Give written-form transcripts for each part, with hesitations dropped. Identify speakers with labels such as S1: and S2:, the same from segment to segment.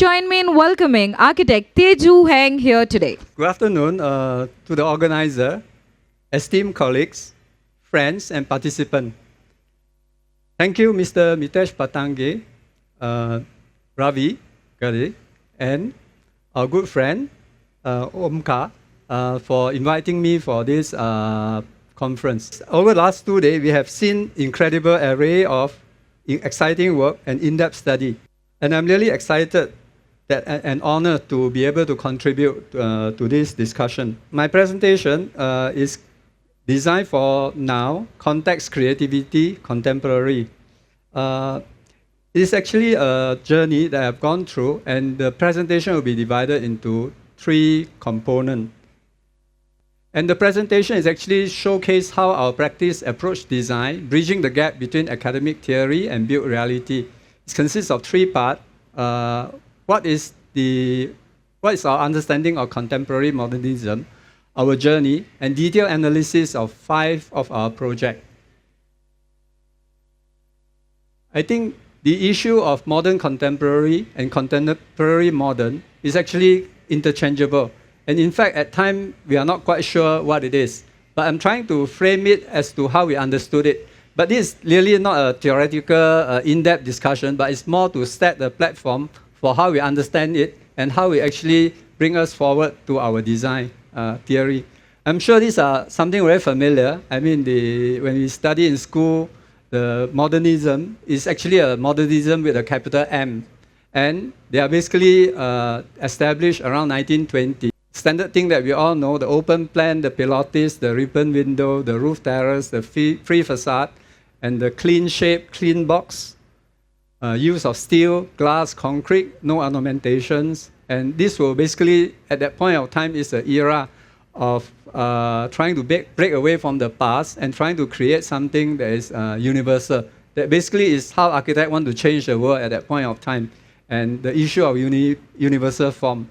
S1: join me in welcoming architect Teh Joo Heng here today.
S2: Good afternoon to the organizer, esteemed colleagues, friends, and participants. Thank you, Mr. Mitesh Patange, Ravi Gade, and our good friend, Omkar, for inviting me for this conference. Over the last 2 days, we have seen incredible array of exciting work and in-depth study. And I'm really excited and honored to be able to contribute to this discussion. My presentation is designed for now, context, creativity, contemporary. It's actually a journey that I've gone through, and the presentation will be divided into 3 components. And the presentation is actually showcase how our practice approach design, bridging the gap between academic theory and built reality. It consists of 3 parts. What is our understanding of contemporary modernism, our journey, and detailed analysis of 5 of our projects. I think the issue of modern contemporary and contemporary modern is actually interchangeable. And in fact, at times, we are not quite sure what it is. But I'm trying to frame it as to how we understood it. But this is really not a theoretical, in-depth discussion, but it's more to set the platform for how we understand it and how we actually bring us forward to our design theory. I'm sure these are something very familiar. I mean, when we study in school, the modernism is actually a modernism with a capital M. And they are basically established around 1920. Standard thing that we all know, the open plan, the pilotis, the ribbon window, the roof terrace, the free facade, and the clean shape, clean box, use of steel, glass, concrete, no ornamentations. And this will basically, at that point of time, is the era of trying to break away from the past and trying to create something that is universal. That basically is how architects want to change the world at that point of time, and the issue of universal form.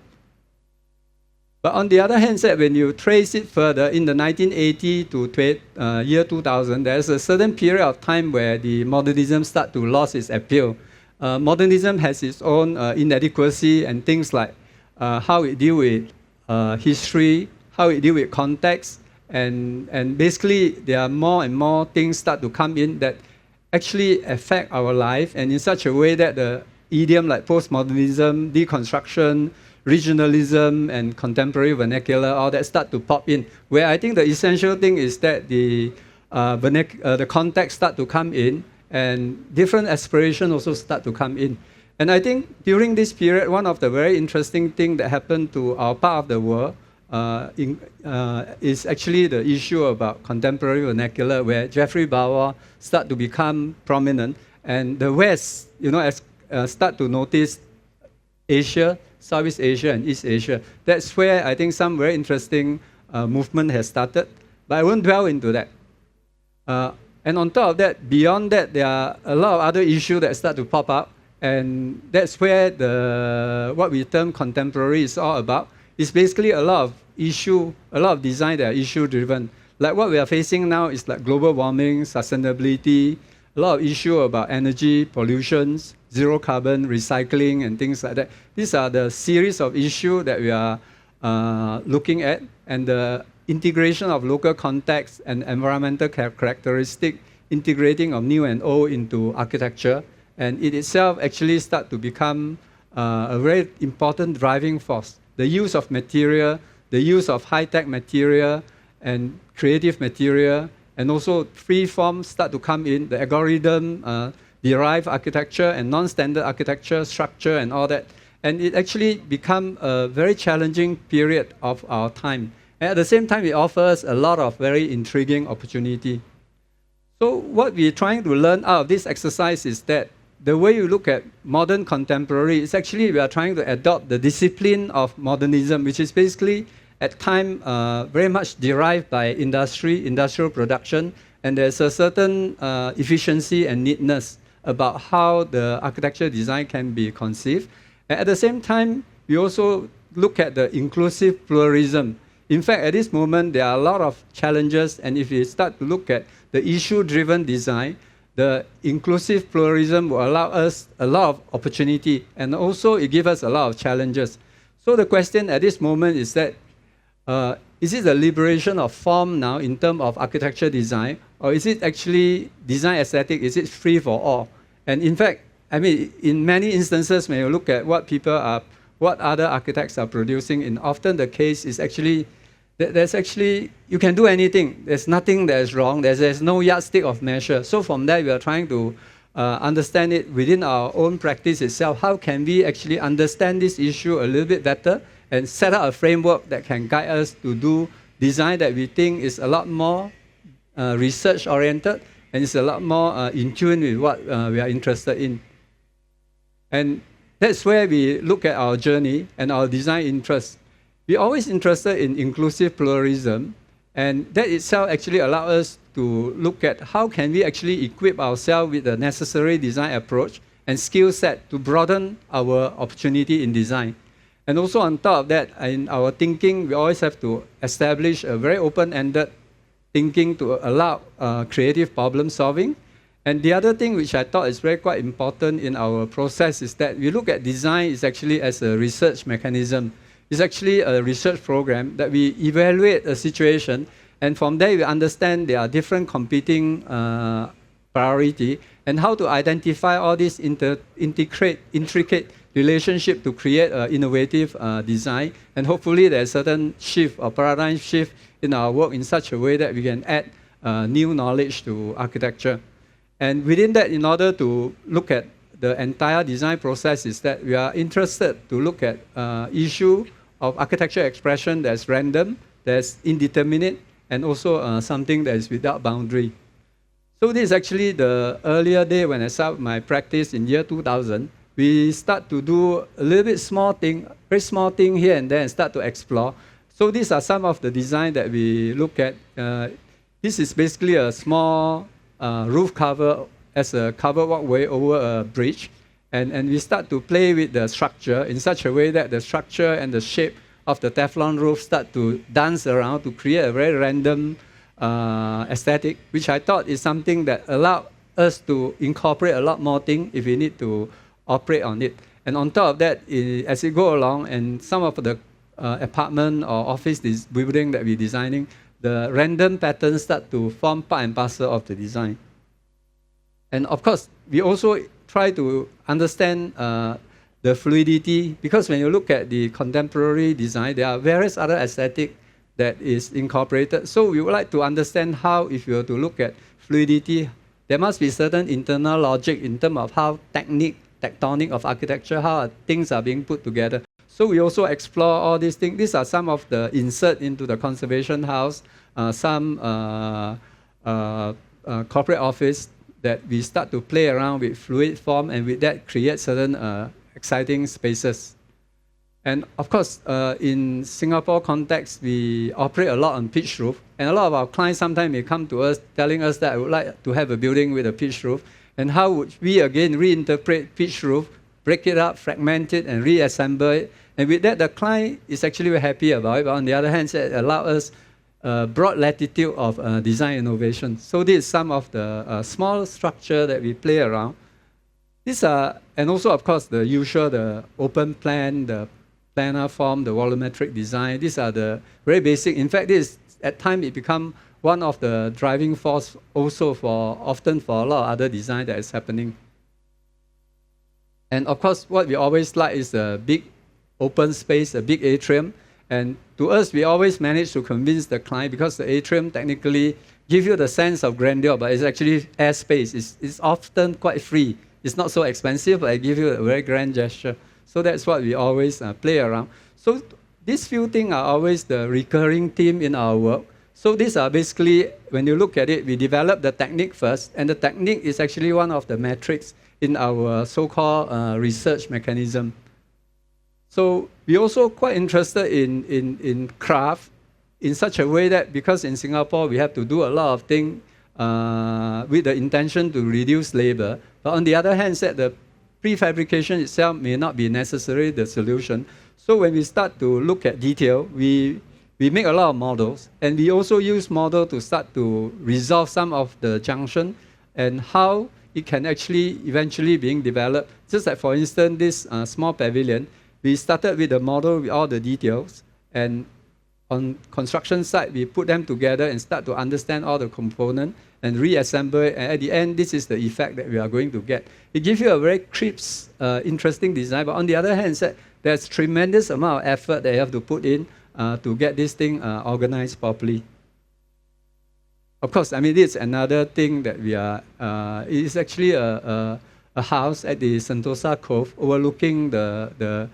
S2: But on the other hand, when you trace it further, in the 1980 to year 2000, there's a certain period of time where the modernism started to lose its appeal. Modernism has its own inadequacy and things like how it deals with history, how it deals with context, and basically there are more and more things start to come in that actually affect our life, and in such a way that the idiom like postmodernism, deconstruction, regionalism, and contemporary vernacular, all that start to pop in. Where I think the essential thing is that the context start to come in, and different aspirations also start to come in. And I think during this period, one of the very interesting things that happened to our part of the world is actually the issue about contemporary vernacular, where Geoffrey Bawa start to become prominent, and the West, start to notice Asia, Southeast Asia, and East Asia. That's where I think some very interesting movement has started, but I won't dwell into that. And on top of that, beyond that, there are a lot of other issues that start to pop up, and that's where what we term contemporary is all about. It's basically a lot of issue, a lot of design that are issue-driven. Like what we are facing now is like global warming, sustainability, a lot of issue about energy, pollutions, zero carbon, recycling, and things like that. These are the series of issues that we are looking at, and the integration of local context and environmental characteristic, integrating of new and old into architecture, and it itself actually start to become a very important driving force. The use of material, the use of high-tech material and creative material, and also free forms start to come in, the algorithm, derived architecture and non-standard architecture, structure, and all that. And it actually become a very challenging period of our time. And at the same time, it offers a lot of very intriguing opportunity. So what we're trying to learn out of this exercise is that the way you look at modern contemporary is actually we are trying to adopt the discipline of modernism, which is basically at time very much derived by industrial production, and there's a certain efficiency and neatness about how the architecture design can be conceived. And at the same time, we also look at the inclusive pluralism. In fact, at this moment, there are a lot of challenges, and if we start to look at the issue-driven design, the inclusive pluralism will allow us a lot of opportunity, and also it gives us a lot of challenges. So the question at this moment is that, is it the liberation of form now in terms of architecture design, or is it actually design aesthetic? Is it free for all? And in fact, I mean, in many instances, when you look at what other architects are producing, and often the case is actually, you can do anything. There's nothing that is wrong. There's no yardstick of measure. So from there, we are trying to understand it within our own practice itself. How can we actually understand this issue a little bit better and set up a framework that can guide us to do design that we think is a lot more research-oriented and is a lot more in tune with what we are interested in. And that's where we look at our journey and our design interests. We're always interested in inclusive pluralism, and that itself actually allows us to look at how can we actually equip ourselves with the necessary design approach and skill set to broaden our opportunity in design. And also on top of that, in our thinking, we always have to establish a very open-ended thinking to allow creative problem solving. And the other thing which I thought is very quite important in our process is that we look at design is actually as a research mechanism. It's actually a research program that we evaluate a situation, and from there we understand there are different competing priority and how to identify all these intricate relationship to create innovative design. And hopefully there's a certain shift or paradigm shift in our work in such a way that we can add new knowledge to architecture. And within that, in order to look at the entire design process, is that we are interested to look at issue of architecture expression that's random, that's indeterminate, and also something that is without boundary. So this is actually the earlier day when I started my practice in year 2000. We start to do a little bit small thing, very small thing here and there, and start to explore. So these are some of the design that we look at. This is basically a small roof cover as a covered walkway over a bridge. And we start to play with the structure in such a way that the structure and the shape of the Teflon roof start to dance around to create a very random aesthetic, which I thought is something that allowed us to incorporate a lot more things if we need to operate on it. And on top of that, as we go along, and some of the apartment or office building that we're designing, the random patterns start to form part and parcel of the design. And of course, we also try to understand the fluidity, because when you look at the contemporary design, there are various other aesthetics that is incorporated. So we would like to understand how, if you were to look at fluidity, there must be certain internal logic in terms of how tectonic of architecture, how things are being put together. So we also explore all these things. These are some of the insert into the conservation house, some corporate office that we start to play around with fluid form, and with that create certain exciting spaces. And of course, in Singapore context, we operate a lot on pitched roof, and a lot of our clients sometimes may come to us telling us that I would like to have a building with a pitched roof, and how would we again reinterpret pitched roof, break it up, fragment it, and reassemble it. And with that, the client is actually very happy about it, but on the other hand, it allows us broad latitude of design innovation. So this is some of the small structure that we play around. These are, and also of course the usual, the open plan, the planar form, the volumetric design. These are the very basic. In fact, this at times it become one of the driving force also often for a lot of other design that is happening. And of course, what we always like is a big open space, a big atrium. And to us, we always manage to convince the client, because the atrium technically gives you the sense of grandeur, but it's actually airspace. It's often quite free. It's not so expensive, but it gives you a very grand gesture. So that's what we always play around. So these few things are always the recurring theme in our work. So these are basically, when you look at it, we develop the technique first, and the technique is actually one of the metrics in our so-called research mechanism. So we're also quite interested in craft in such a way that, because in Singapore we have to do a lot of things with the intention to reduce labor, but on the other hand, the prefabrication itself may not be necessarily the solution. So when we start to look at detail, we make a lot of models, and we also use model to start to resolve some of the junction and how it can actually eventually being developed. Just like, for instance, this small pavilion, we started with the model with all the details, and on construction site, we put them together and start to understand all the components and reassemble it. And at the end, this is the effect that we are going to get. It gives you a very crisp, interesting design. But on the other hand, there's tremendous amount of effort that you have to put in to get this thing organized properly. Of course, I mean, this is another thing that we are, it is actually a house at the Sentosa Cove overlooking the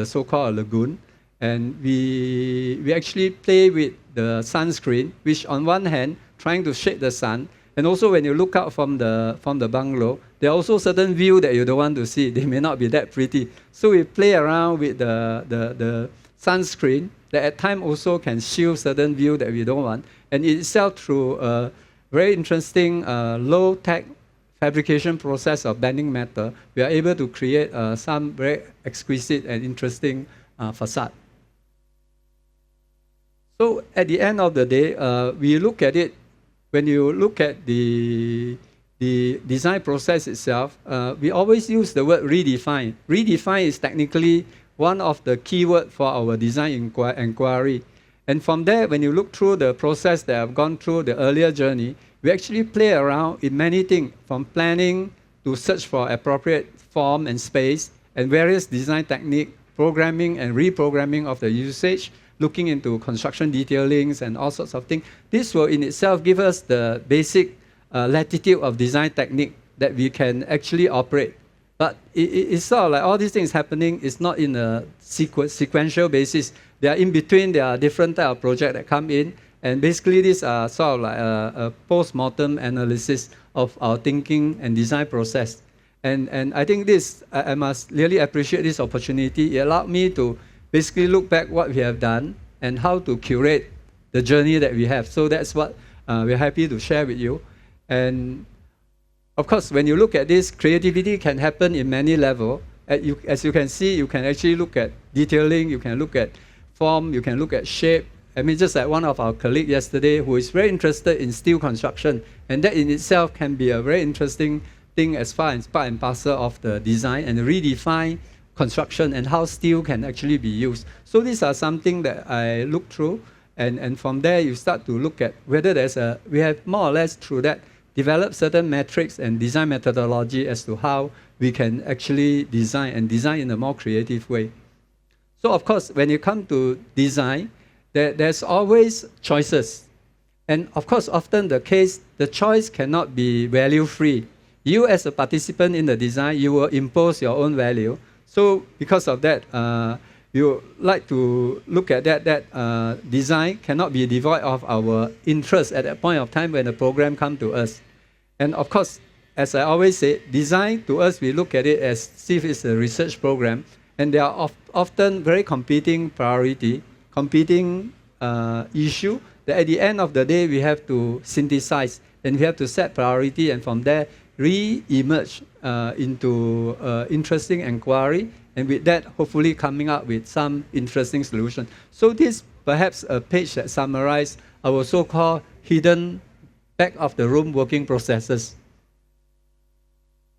S2: so-called lagoon. And we actually play with the sunscreen, which on one hand, trying to shade the sun. And also when you look out from the bungalow, there are also certain views that you don't want to see. They may not be that pretty. So we play around with the sunscreen that at times also can shield certain view that we don't want. And itself, through a very interesting low-tech fabrication process of bending metal, we are able to create some very exquisite and interesting facade. So at the end of the day, we look at it, when you look at the design process itself, we always use the word redefine. Redefine is technically one of the keywords for our design inquiry. And from there, when you look through the process that I've gone through the earlier journey, we actually play around in many things, from planning to search for appropriate form and space, and various design technique, programming and reprogramming of the usage, looking into construction detailings and all sorts of things. This will in itself give us the basic latitude of design technique that we can actually operate. But it's sort of like all these things happening is not in a sequential basis. They are in between. There are different type of projects that come in. And basically these are sort of like a post-mortem analysis of our thinking and design process. And I think this, I must really appreciate this opportunity. It allowed me to basically look back what we have done and how to curate the journey that we have. So that's what we're happy to share with you. And of course, when you look at this, creativity can happen in many levels. As you can see, you can actually look at detailing, you can look at form, you can look at shape. I mean, just like one of our colleagues yesterday who is very interested in steel construction, and that in itself can be a very interesting thing as far as part and parcel of the design and redefine construction and how steel can actually be used. So these are something that I look through, and from there you start to look at whether we have more or less through that develop certain metrics and design methodology as to how we can actually design in a more creative way. So of course, when you come to design, there's always choices. And of course, often the case, the choice cannot be value-free. You as a participant in the design, you will impose your own value. So because of that, you like to look at that design cannot be devoid of our interest at that point of time when the program comes to us. And of course, as I always say, design to us, we look at it as if it's a research program, and there are often very competing priority, competing issue that at the end of the day, we have to synthesize and we have to set priority, and from there, re-emerge into interesting inquiry, and with that, hopefully coming up with some interesting solution. So this perhaps a page that summarizes our so-called hidden back of the room working processes.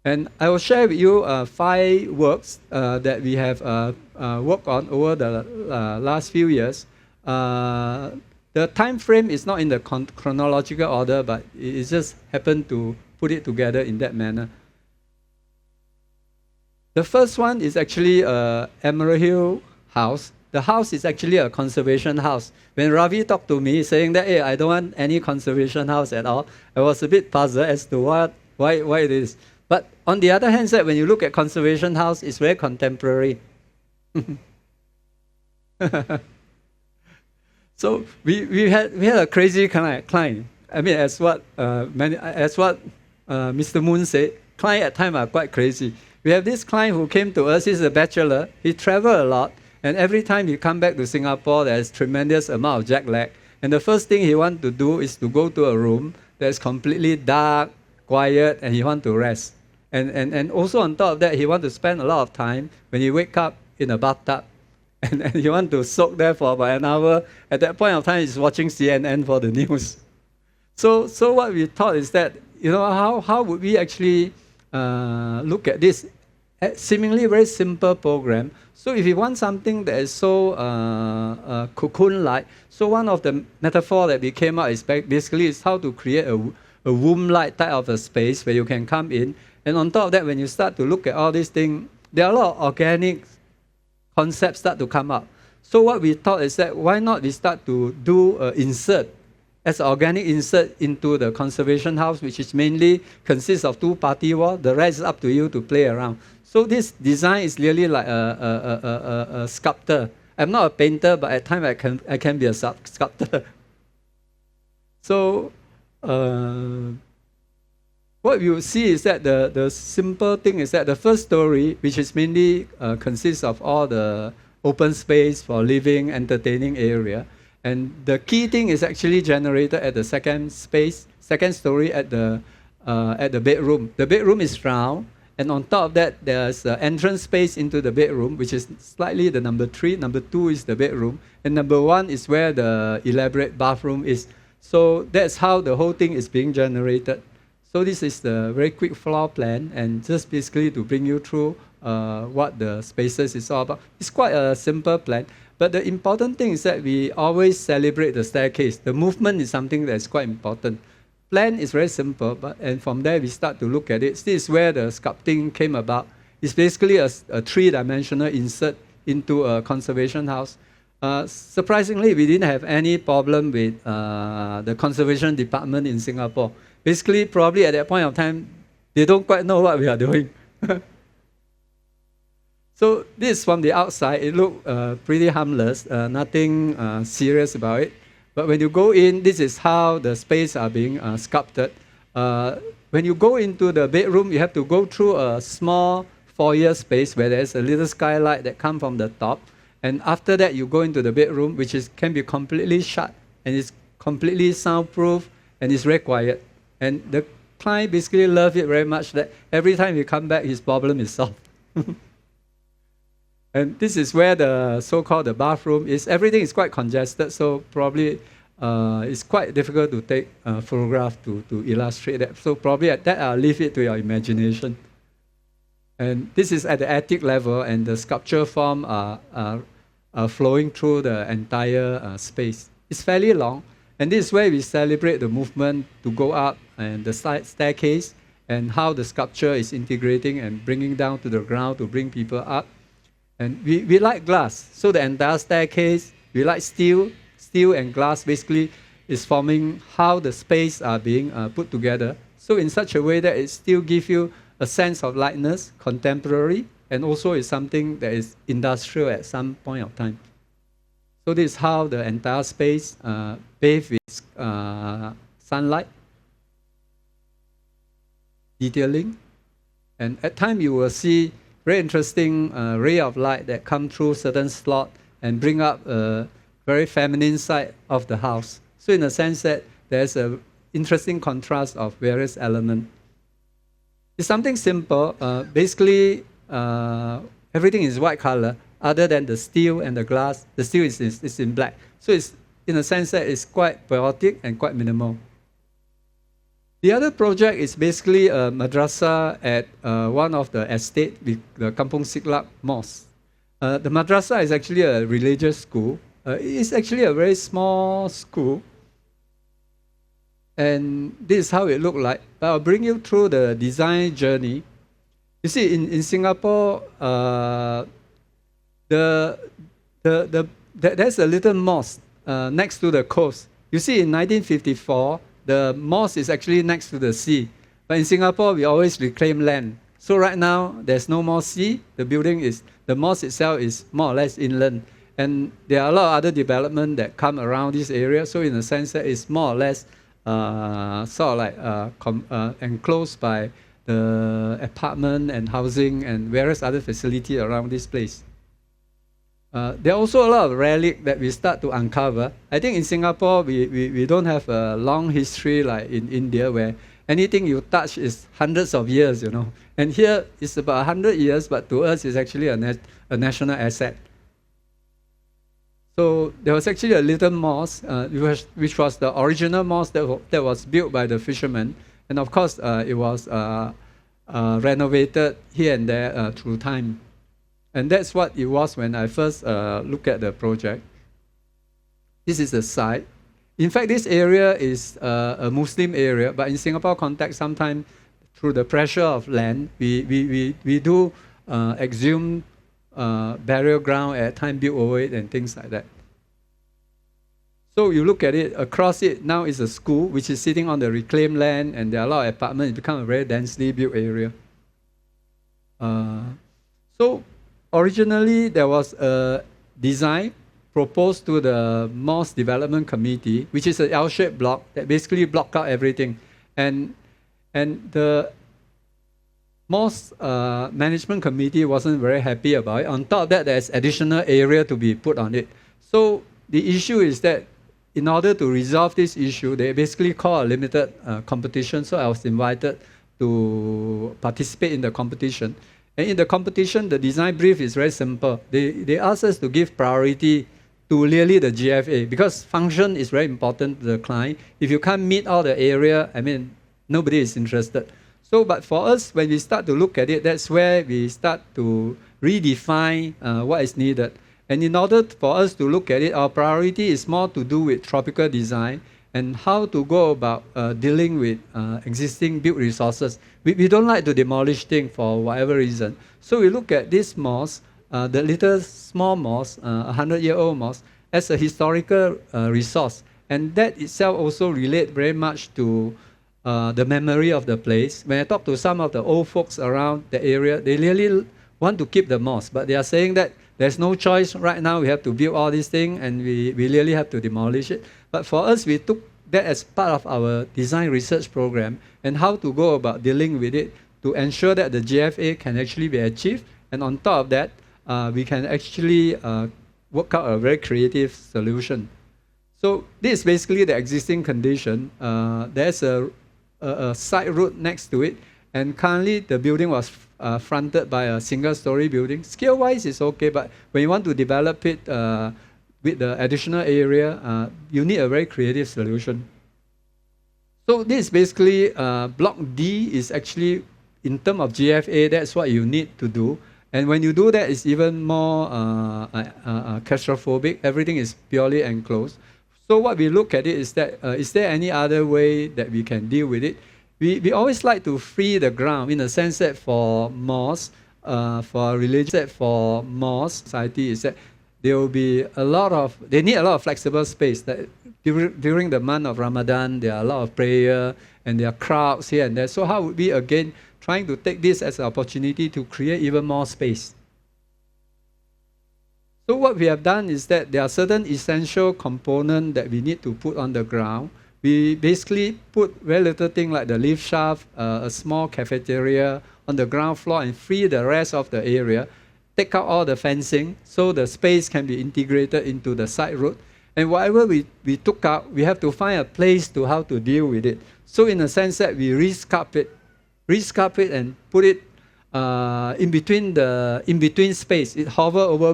S2: And I will share with you 5 works that we have worked on over the last few years. The time frame is not in the chronological order, but it just happened to put it together in that manner. The first one is actually Emerald Hill House. The house is actually a conservation house. When Ravi talked to me saying that, hey, I don't want any conservation house at all, I was a bit puzzled as to why it is. But on the other hand side, when you look at conservation house, it's very contemporary. So we had a crazy client. I mean, as what Mr. Moon said, clients at times are quite crazy. We have this client who came to us. He's a bachelor. He traveled a lot, and every time he come back to Singapore, there's tremendous amount of jet lag. And the first thing he wants to do is to go to a room that's completely dark, quiet, and he wants to rest. And also on top of that, he wants to spend a lot of time when he wake up in a bathtub. And he wants to soak there for about an hour. At that point of time, he's watching CNN for the news. So what we thought is that how would we actually look at this seemingly very simple program? So if you want something that is so cocoon-like, so one of the metaphor that we came up is basically is how to create a womb-like type of a space where you can come in. And on top of that, when you start to look at all these things, there are a lot of organic concepts start to come up. So what we thought is that why not we start to do insert as an organic insert into the conservation house, which is mainly consists of two party wall. The rest is up to you to play around. So this design is really like a sculptor. I'm not a painter, but at times I can be a sculptor. So what you see is that the simple thing is that the first story, which is mainly consists of all the open space for living, entertaining area, and the key thing is actually generated at the second story at the bedroom. The bedroom is round, and on top of that, there's an entrance space into the bedroom, which is slightly the number 3. Number 2 is the bedroom, and number 1 is where the elaborate bathroom is. So that's how the whole thing is being generated. So this is the very quick floor plan, and just basically to bring you through what the spaces is all about. It's quite a simple plan, but the important thing is that we always celebrate the staircase. The movement is something that is quite important. Plan is very simple, and from there we start to look at it. This is where the sculpting came about. It's basically a 3-dimensional insert into a conservation house. Surprisingly, we didn't have any problem with the conservation department in Singapore. Basically, probably at that point of time, they don't quite know what we are doing. So this from the outside, it looked pretty harmless, nothing serious about it. But when you go in, this is how the space are being sculpted. When you go into the bedroom, you have to go through a small foyer space where there's a little skylight that comes from the top. And after that, you go into the bedroom, which can be completely shut, and it's completely soundproof, and it's very quiet. And the client basically loved it very much that every time he come back, his problem is solved. And this is where the so-called the bathroom is. Everything is quite congested, so probably it's quite difficult to take a photograph to illustrate that. So probably at that, I'll leave it to your imagination. And this is at the attic level, and the sculpture form are flowing through the entire space. It's fairly long, and this is where we celebrate the movement to go up and the staircase, and how the sculpture is integrating and bringing down to the ground to bring people up. And we like glass, so the entire staircase, we like steel and glass basically is forming how the space are being put together. So in such a way that it still gives you a sense of lightness, contemporary, and also is something that is industrial at some point of time. So this is how the entire space bathed with sunlight, detailing, and at times you will see very interesting ray of light that come through certain slot and bring up a very feminine side of the house. So in a sense that there's an interesting contrast of various elements. It's something simple. Basically, everything is white color, other than the steel and the glass. The steel is in black. So it's in a sense that it's quite poetic and quite minimal. The other project is basically a madrasa at one of the estate, the Kampung Siglap Mosque. The madrasa is actually a religious school. It's actually a very small school. And this is how it looked like. But I'll bring you through the design journey. You see, in Singapore, there's a little mosque next to the coast. You see, in 1954, the mosque is actually next to the sea. But in Singapore, we always reclaim land. So right now, there's no more sea. The mosque itself is more or less inland. And there are a lot of other development that come around this area. So in a sense that it's more or less sort of like enclosed by the apartment and housing and various other facilities around this place. There are also a lot of relics that we start to uncover. I think in Singapore, we don't have a long history like in India, where anything you touch is hundreds of years, you know. And here it's about 100 years, but to us it's actually a national asset. So there was actually a little mosque, which was the original mosque that was built by the fishermen. And of course, it was renovated here and there through time. And that's what it was when I first looked at the project. This is the site. In fact, this area is a Muslim area, but in Singapore context, sometimes through the pressure of land, we do exhume burial ground at time, build over it and things like that. So you look at it, across it now is a school which is sitting on the reclaimed land, and there are a lot of apartments. It become a very densely built area. So originally there was a design proposed to the Mosque Development Committee, which is an L-shaped block that basically blocked out everything. And the Mosque Management Committee wasn't very happy about it. On top of that, there's additional area to be put on it. So the issue is that in order to resolve this issue, they basically call a limited competition. So I was invited to participate in the competition. And in the competition, the design brief is very simple. They asked us to give priority to really the GFA, because function is very important to the client. If you can't meet all the area, I mean, nobody is interested. So, but for us, when we start to look at it, that's where we start to redefine what is needed. And in order for us to look at it, our priority is more to do with tropical design and how to go about dealing with existing built resources. We don't like to demolish things for whatever reason. So we look at this mosque, the little small mosque, 100-year-old mosque, as a historical resource. And that itself also relates very much to the memory of the place. When I talk to some of the old folks around the area, they really want to keep the mosque, but they are saying that there's no choice right now. We have to build all these things, and we really have to demolish it. But for us, we took that as part of our design research program and how to go about dealing with it to ensure that the GFA can actually be achieved. And on top of that, we can actually work out a very creative solution. So this is basically the existing condition. There's a side road next to it, and currently the building was fronted by a single-story building. Scale-wise, it's okay, but when you want to develop it with the additional area, you need a very creative solution. So this is basically Block D is actually, in terms of GFA, that's what you need to do. And when you do that, it's even more claustrophobic. Everything is purely enclosed. So what we look at it is that, is there any other way that we can deal with it? We always like to free the ground in the sense that for mosques, for religion, for mosque society, is that there will be they need a lot of flexible space. That during the month of Ramadan, there are a lot of prayer and there are crowds here and there. So how would we again trying to take this as an opportunity to create even more space? So what we have done is that there are certain essential components that we need to put on the ground. We basically put very little thing like the lift shaft, a small cafeteria on the ground floor, and free the rest of the area. Take out all the fencing so the space can be integrated into the side road. And whatever we took out, we have to find a place to how to deal with it. So in a sense that we resculpt it and put it in between space. It hover over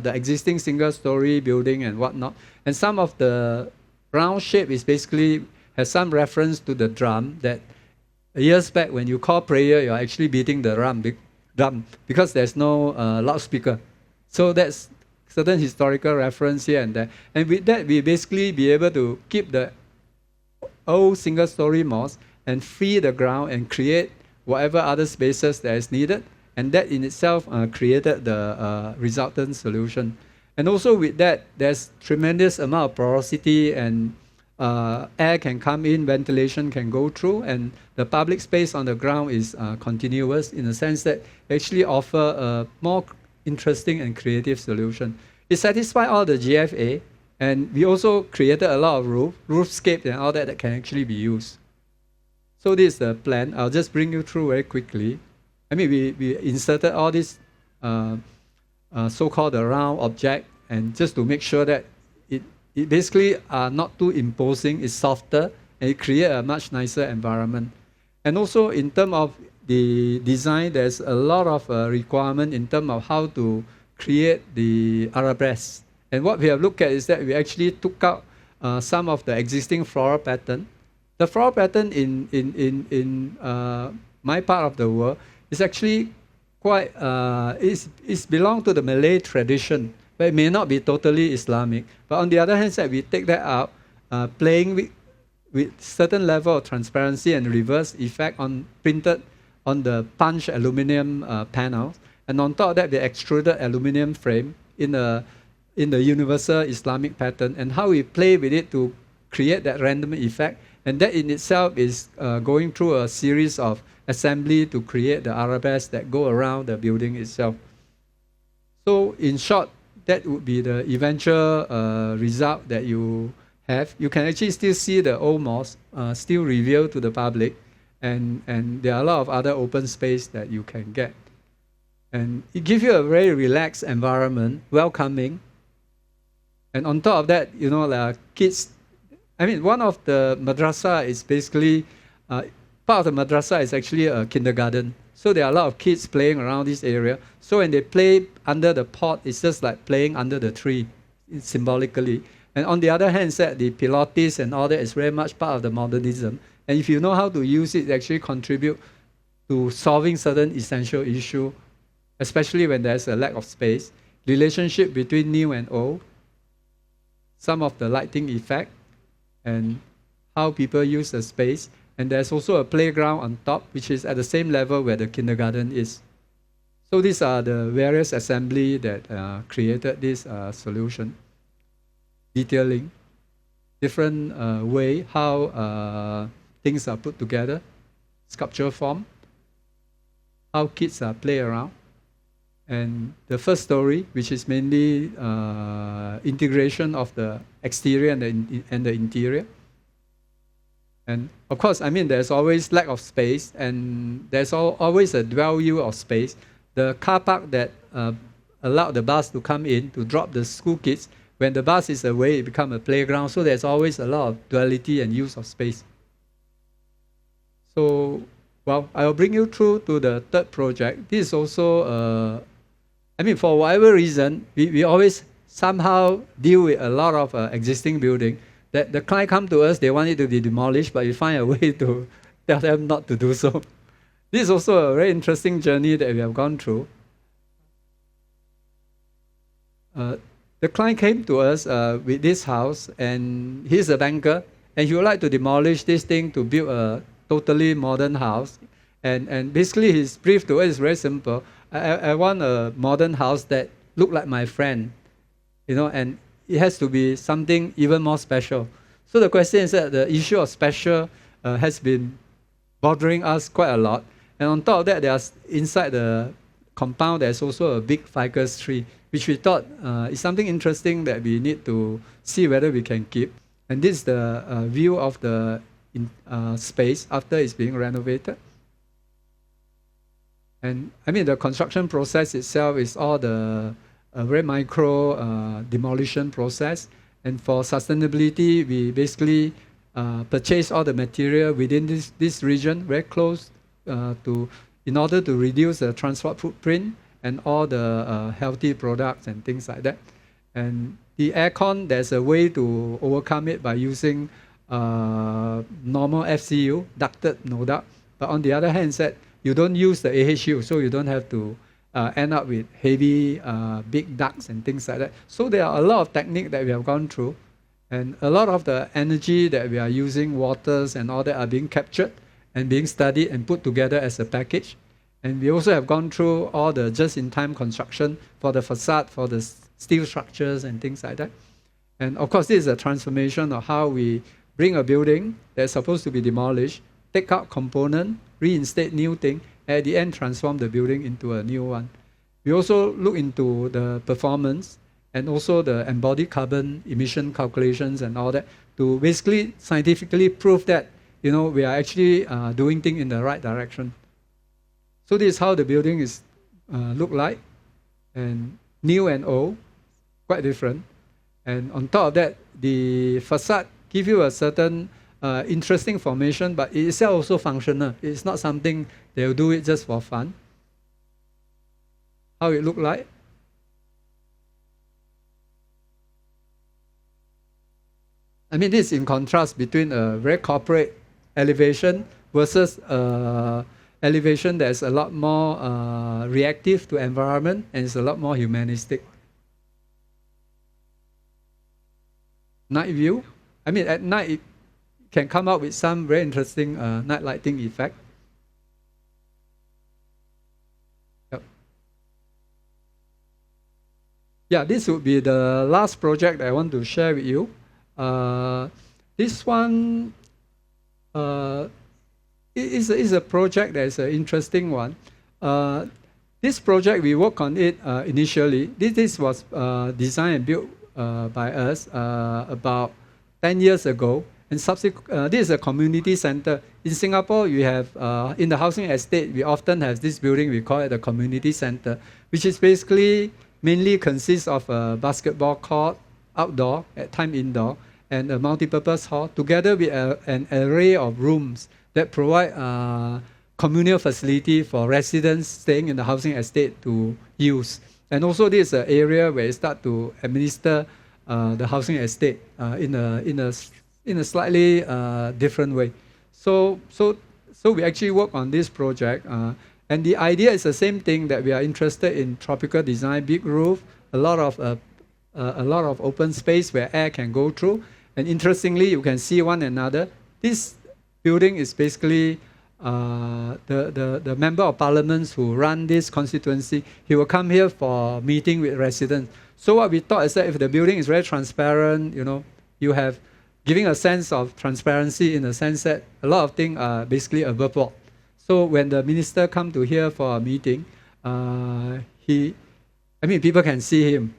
S2: the existing single-story building and whatnot. And some of the round shape is basically has some reference to the drum that years back when you call prayer, you're actually beating the drum because there's no loudspeaker. So that's certain historical reference here and there. And with that, we basically be able to keep the old single-story mosque and free the ground and create whatever other spaces that is needed. And that in itself created the resultant solution. And also with that, there's tremendous amount of porosity and air can come in, ventilation can go through, and the public space on the ground is continuous in the sense that it actually offer a more interesting and creative solution. It satisfies all the GFA, and we also created a lot of roofscape and all that can actually be used. So this is the plan. I'll just bring you through very quickly. I mean, we inserted all these so-called round object, and just to make sure that it basically are not too imposing, it's softer, and it creates a much nicer environment. And also in terms of the design, there's a lot of requirement in terms of how to create the arabesque. And what we have looked at is that we actually took out some of the existing floral pattern, The floral pattern in my part of the world is actually quite, it's belong to the Malay tradition, but it may not be totally Islamic. But on the other hand side, we take that out, playing with certain level of transparency and reverse effect on printed on the punched aluminum panels, and on top of that, the extruded aluminum frame in the universal Islamic pattern, and how we play with it to create that random effect, and that in itself is going through a series of assembly to create the arabesques that go around the building itself. So in short, that would be the eventual result that you have. You can actually still see the old mosque still revealed to the public, and there are a lot of other open space that you can get. And it gives you a very relaxed environment, welcoming. And on top of that, you know, like kids, I mean, one of the madrasa is basically, part of the madrasa is actually a kindergarten. So there are a lot of kids playing around this area. So when they play under the pot, it's just like playing under the tree, symbolically. And on the other hand, the Pilates and all that is very much part of the modernism. And if you know how to use it, it actually contribute to solving certain essential issue, especially when there's a lack of space, relationship between new and old, some of the lighting effect, and how people use the space. And there's also a playground on top, which is at the same level where the kindergarten is. So these are the various assembly that created this solution. Detailing, different way how things are put together, sculpture form, how kids play around. And the first story, which is mainly integration of the exterior and the interior. And of course, I mean, there's always lack of space, and there's always a value of space. The car park that allowed the bus to come in to drop the school kids, when the bus is away, it becomes a playground. So there's always a lot of duality and use of space. So, well, I'll bring you through to the third project. This is also, I mean, for whatever reason, we always somehow deal with a lot of existing building. That the client come to us, they want it to be demolished, but we find a way to tell them not to do so. This is also a very interesting journey that we have gone through. The client came to us with this house, and he's a banker, and he would like to demolish this thing to build a totally modern house. And basically his brief to us is very simple. I want a modern house that look like my friend, you know, and it has to be something even more special. So the question is that the issue of special has been bothering us quite a lot. And on top of that, there's inside the compound, there's also a big ficus tree, which we thought is something interesting that we need to see whether we can keep. And this is the view of the space after it's being renovated. And I mean, the construction process itself is all the very micro demolition process. And for sustainability, we basically purchase all the material within this region, very close in order to reduce the transport footprint and all the healthy products and things like that. And the aircon, there's a way to overcome it by using normal FCU, ducted no duct. But on the other hand, you don't use the AHU, so you don't have to end up with heavy, big ducts and things like that. So there are a lot of techniques that we have gone through, and a lot of the energy that we are using, waters and all that, are being captured and being studied and put together as a package. And we also have gone through all the just-in-time construction for the facade, for the steel structures and things like that. And of course, this is a transformation of how we bring a building that's supposed to be demolished, take out component, reinstate new thing, and at the end transform the building into a new one. We also look into the performance and also the embodied carbon emission calculations and all that to basically scientifically prove that, you know, we are actually doing things in the right direction. So this is how the building is look like, and new and old, quite different. And on top of that, the facade give you a certain interesting formation, but it is also functional. It's not something they'll do it just for fun. How it look like. I mean, this is in contrast between a very corporate elevation versus elevation that is a lot more reactive to environment and is a lot more humanistic. Night view. I mean, at night it can come up with some very interesting night lighting effect. Yep. Yeah, this would be the last project that I want to share with you. This one is a project that is an interesting one. This project, we worked on it initially. This was designed and built by us about 10 years ago. And this is a community center. In Singapore, you have, in the housing estate, we often have this building, we call it a community center, which is basically mainly consists of a basketball court, outdoor, at time indoor, and a multipurpose hall, together with an array of rooms that provide communal facility for residents staying in the housing estate to use. And also this is an area where you start to administer the housing estate in a slightly different way. So we actually work on this project, and the idea is the same thing, that we are interested in tropical design, big roof, a lot of open space where air can go through. And interestingly, you can see one another. This building is basically the member of parliaments who run this constituency. He will come here for meeting with residents. So what we thought is that if the building is very transparent, you have giving a sense of transparency, in the sense that a lot of things are basically above board. So when the minister come to here for a meeting, people can see him.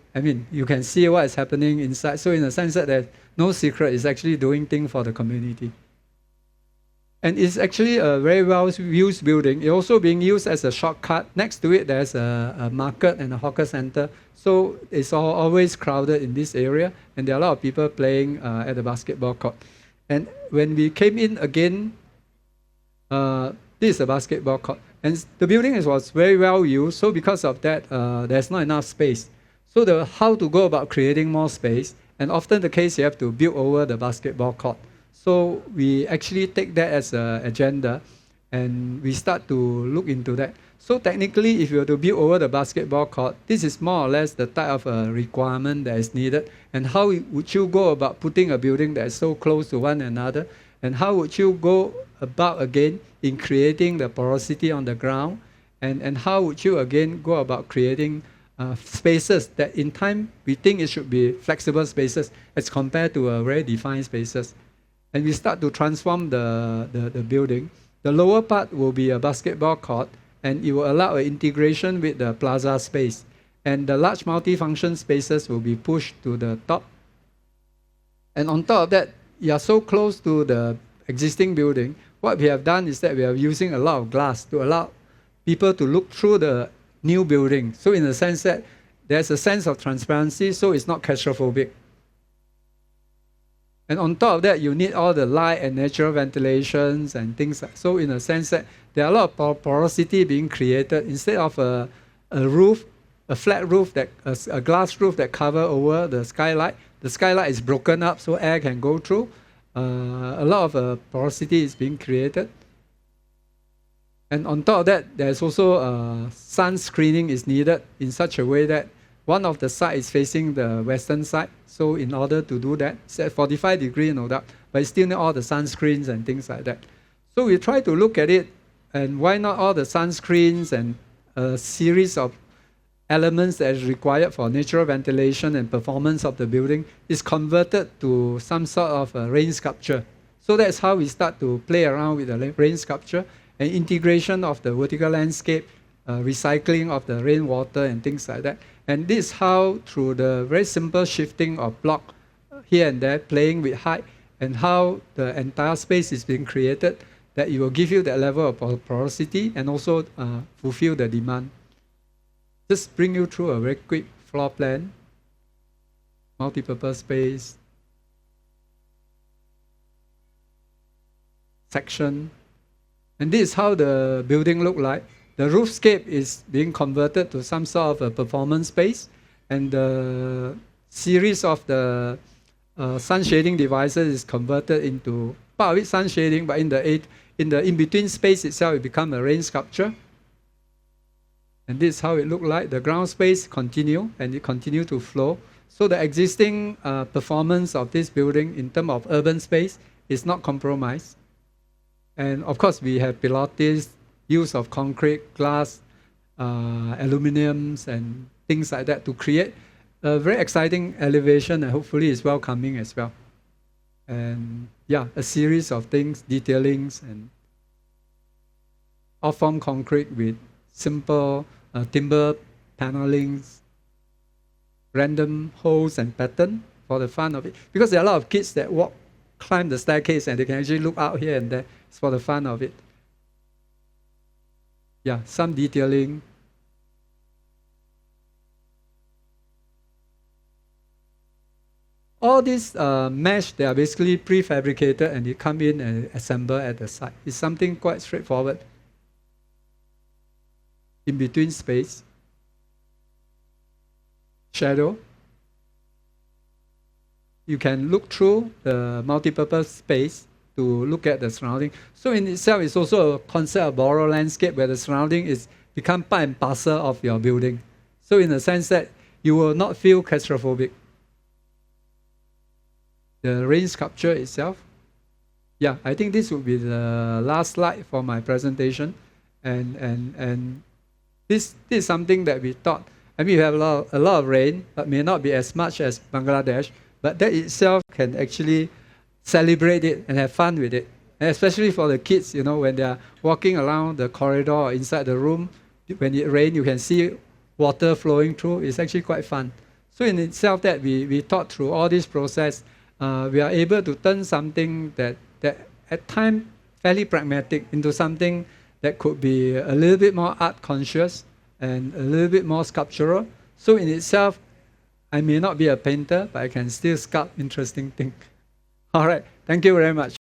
S2: You can see what is happening inside. So in a sense that there's no secret, is actually doing things for the community. And it's actually a very well-used building. It's also being used as a shortcut. Next to it, there's a market and a hawker center. So it's always crowded in this area, and there are a lot of people playing at the basketball court. And when we came in again, this is a basketball court. And the building was very well used, so because of that, there's not enough space. So how to go about creating more space, and often the case you have to build over the basketball court. So we actually take that as an agenda, and we start to look into that. So technically, if you were to build over the basketball court, this is more or less the type of requirement that is needed. And how would you go about putting a building that is so close to one another? And how would you go about again in creating the porosity on the ground? And how would you again go about creating spaces that in time we think it should be flexible spaces as compared to very defined spaces? And we start to transform the building. The lower part will be a basketball court, and it will allow an integration with the plaza space. And the large multifunction spaces will be pushed to the top. And on top of that, you are so close to the existing building. What we have done is that we are using a lot of glass to allow people to look through the new building. So in the sense that there's a sense of transparency, so it's not claustrophobic. And on top of that, you need all the light and natural ventilations and things. So in a sense that there are a lot of porosity being created. Instead of a roof, a flat roof, a glass roof that cover over the skylight is broken up so air can go through. A lot of porosity is being created. And on top of that, there's also sun screening is needed in such a way that one of the side is facing the western side. So in order to do that, it's at 45 degrees, no doubt, but you still need all the sunscreens and things like that. So we try to look at it, and why not all the sunscreens and a series of elements that is required for natural ventilation and performance of the building is converted to some sort of a rain sculpture. So that's how we start to play around with the rain sculpture and integration of the vertical landscape, recycling of the rainwater and things like that. And this is how, through the very simple shifting of block here and there, playing with height, and how the entire space is being created, that it will give you that level of porosity and also fulfill the demand. Just bring you through a very quick floor plan, multi-purpose space, section. And this is how the building look like. The roofscape is being converted to some sort of a performance space, and the series of the sun shading devices is converted into part of it sun shading, but in the in-between space itself, it becomes a rain sculpture. And this is how it looked like. The ground space continue, and it continue to flow. So the existing performance of this building in terms of urban space is not compromised. And of course, we have Pilates, use of concrete, glass, aluminiums, and things like that to create a very exciting elevation, and hopefully it's welcoming as well. And yeah, a series of things, detailings, and off-form concrete with simple timber panelings, random holes and pattern for the fun of it. Because there are a lot of kids that climb the staircase and they can actually look out here and there. It's for the fun of it. Yeah, some detailing. All these mesh, they are basically prefabricated and they come in and assemble at the site. It's something quite straightforward. In between space, shadow. You can look through the multipurpose space to look at the surrounding. So in itself, it's also a concept of borrow landscape where the surrounding is become part and parcel of your building. So in the sense that you will not feel claustrophobic. The rain sculpture itself. Yeah, I think this would be the last slide for my presentation. And this is something that we thought. I mean, we have a lot of rain, but may not be as much as Bangladesh. But that itself can actually celebrate it and have fun with it. And especially for the kids, you know, when they are walking around the corridor or inside the room, when it rains, you can see water flowing through. It's actually quite fun. So in itself, that we thought through all this process, we are able to turn something that at times fairly pragmatic into something that could be a little bit more art conscious and a little bit more sculptural. So in itself, I may not be a painter, but I can still sculpt interesting things. All right, thank you very much.